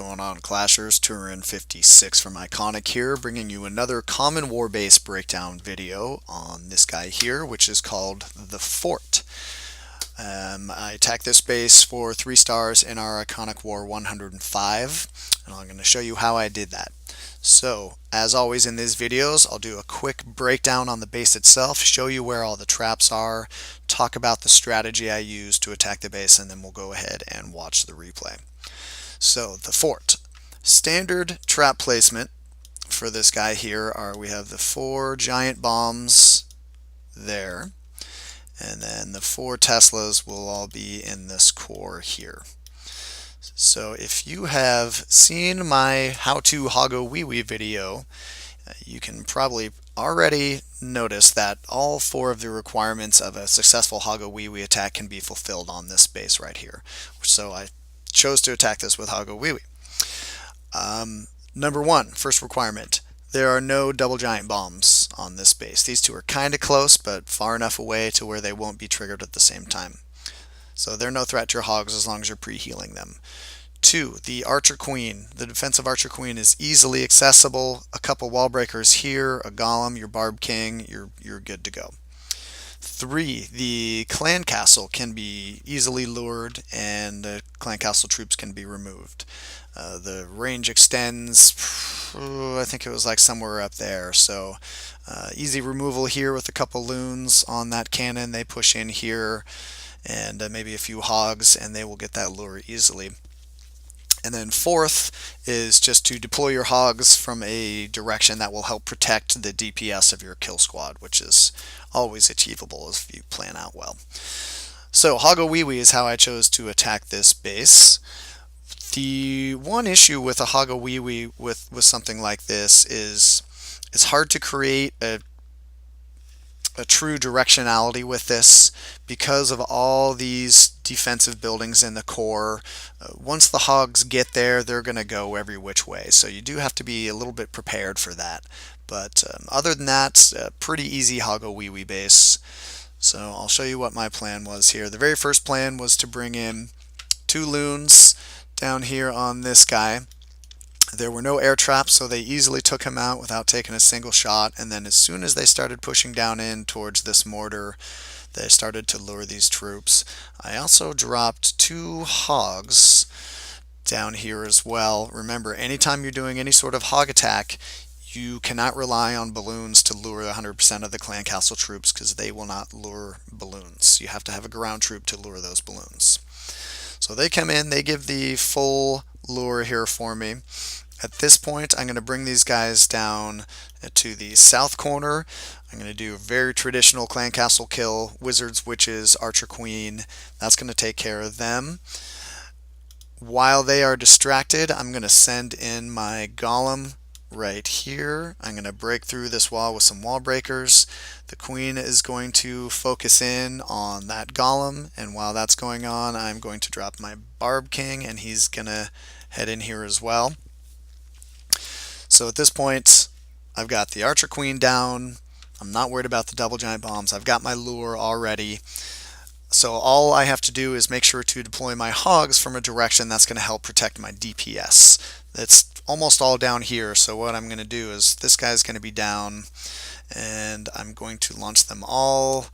going on, Clashers? Turin56 from iKonik here, bringing you another common war base breakdown video on this guy here, which is called the Fort. I attacked this base for 3 stars in our iKonik War 105, and I'm going to show you how I did that. So, as always in these videos, I'll do a quick breakdown on the base itself, show you where all the traps are, talk about the strategy I used to attack the base, and then we'll go ahead and watch the replay. So, the Fort. Standard trap placement for this guy here are we have the 4 giant bombs there, and then the 4 Teslas will all be in this core here. So if you have seen my how-to Hogowiwi video, you can probably already notice that all 4 of the requirements of a successful Hogowiwi attack can be fulfilled on this base right here. So I chose to attack this with Hogowiwi. Number 1, first requirement. There are no double giant bombs on this base. These two are kind of close, but far enough away to where they won't be triggered at the same time. So they're no threat to your hogs as long as you're pre-healing them. 2, the Archer Queen. The defensive Archer Queen is easily accessible. A couple wall breakers here, a Golem, your Barb King, you're good to go. 3, the Clan Castle can be easily lured and the Clan Castle troops can be removed. The range extends, I think it was like somewhere up there, so easy removal here with a couple loons on that cannon. They push in here and maybe a few hogs and they will get that lure easily. And then 4th is just to deploy your hogs from a direction that will help protect the DPS of your kill squad, which is always achievable if you plan out well. So Hogowiwi is how I chose to attack this base. The one issue with a Hogowiwi with something like this is it's hard to create a true directionality with this because of all these defensive buildings in the core. Once the hogs get there, they're going to go every which way, so you do have to be a little bit prepared for that. But other than that, pretty easy Hogowiwi base. So I'll show you what my plan was here. The very first plan was to bring in 2 loons down here on this guy. There were no air traps, so they easily took him out without taking a single shot, and then as soon as they started pushing down in towards this mortar, they started to lure these troops. I also dropped 2 hogs down here as well. Remember, anytime you're doing any sort of hog attack, you cannot rely on balloons to lure 100% of the Clan Castle troops because they will not lure balloons. You have to have a ground troop to lure those balloons. So they come in, they give the full lure here for me. At this point, I'm going to bring these guys down to the south corner. I'm going to do a very traditional Clan Castle kill, Wizards, Witches, Archer Queen. That's going to take care of them. While they are distracted, I'm going to send in my Golem right here. I'm going to break through this wall with some wall breakers. The Queen is going to focus in on that Golem, and while that's going on, I'm going to drop my Barb King, and he's going to head in here as well. So at this point, I've got the Archer Queen down. I'm not worried about the double giant bombs. I've got my lure already. So all I have to do is make sure to deploy my hogs from a direction that's going to help protect my DPS. That's almost all down here, so what I'm going to do is this guy's going to be down, and I'm going to launch them all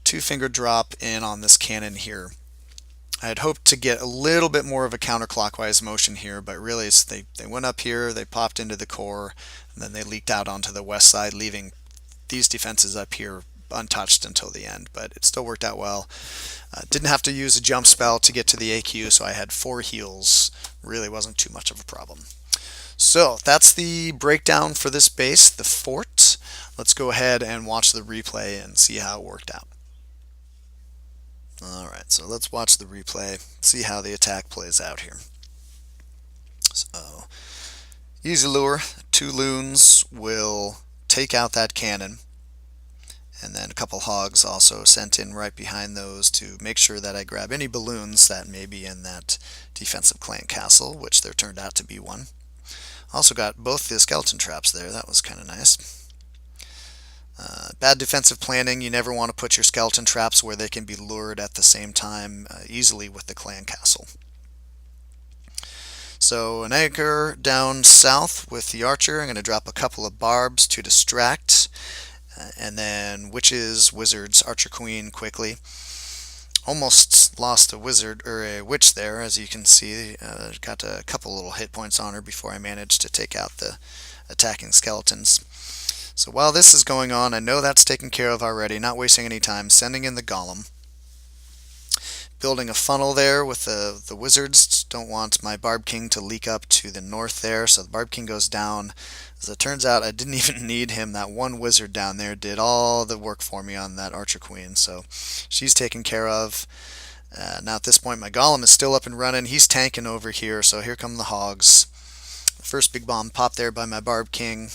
2-finger drop in on this cannon here. I had hoped to get a little bit more of a counterclockwise motion here, but really they went up here, they popped into the core, and then they leaked out onto the west side, leaving these defenses up here untouched until the end, but it still worked out well. Didn't have to use a jump spell to get to the AQ, so I had 4 heals. Really wasn't too much of a problem. So that's the breakdown for this base, the Fort. Let's go ahead and watch the replay and see how it worked out. Alright, so let's watch the replay, see how the attack plays out here. So, easy lure, 2 loons will take out that cannon, and then a couple hogs also sent in right behind those to make sure that I grab any balloons that may be in that defensive Clan Castle, which there turned out to be one. Also got both the skeleton traps there, that was kind of nice. Bad defensive planning, you never want to put your skeleton traps where they can be lured at the same time easily with the Clan Castle. So an anchor down south with the archer. I'm going to drop a couple of barbs to distract. And then witches, wizards, archer, queen quickly. Almost lost a wizard or a witch there, as you can see. Got a couple little hit points on her before I managed to take out the attacking skeletons. So while this is going on, I know that's taken care of already, not wasting any time, sending in the golem. Building a funnel there with the wizards. Don't want my Barb King to leak up to the north there, so the Barb King goes down. As it turns out, I didn't even need him. That one wizard down there did all the work for me on that Archer Queen, so she's taken care of. Now at this point, my Golem is still up and running. He's tanking over here, so here come the hogs. First big bomb popped there by my Barb King.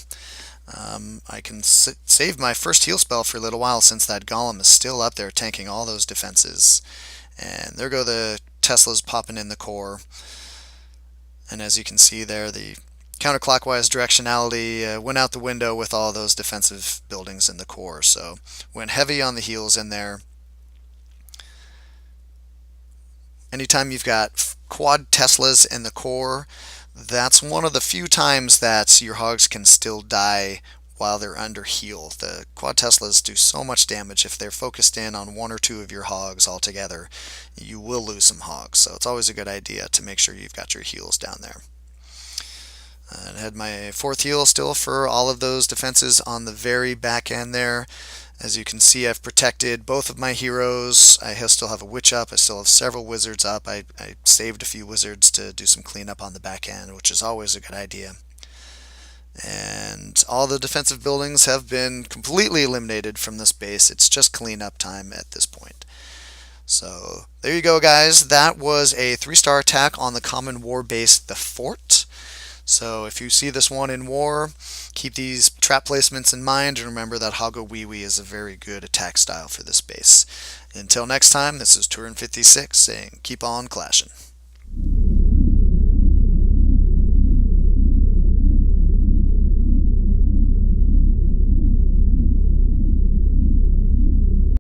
I can save my first heal spell for a little while since that Golem is still up there tanking all those defenses. And there go the Teslas popping in the core. And as you can see there, the counterclockwise directionality went out the window with all those defensive buildings in the core. So went heavy on the heals in there. Anytime you've got quad Teslas in the core, that's one of the few times that your hogs can still die while they're under heal. The quad Teslas do so much damage. If they're focused in on one or two of your hogs altogether, you will lose some hogs. So it's always a good idea to make sure you've got your heals down there. I had my fourth heal still for all of those defenses on the very back end there. As you can see, I've protected both of my heroes. I still have a witch up. I still have several wizards up. I saved a few wizards to do some cleanup on the back end, which is always a good idea. And all the defensive buildings have been completely eliminated from this base. It's just cleanup time at this point. So there you go, guys. That was a 3-star attack on the common war base, the Fort. So if you see this one in war, keep these trap placements in mind, and remember that Hogowiwi is a very good attack style for this base. Until next time, this is Turin56 saying keep on clashing.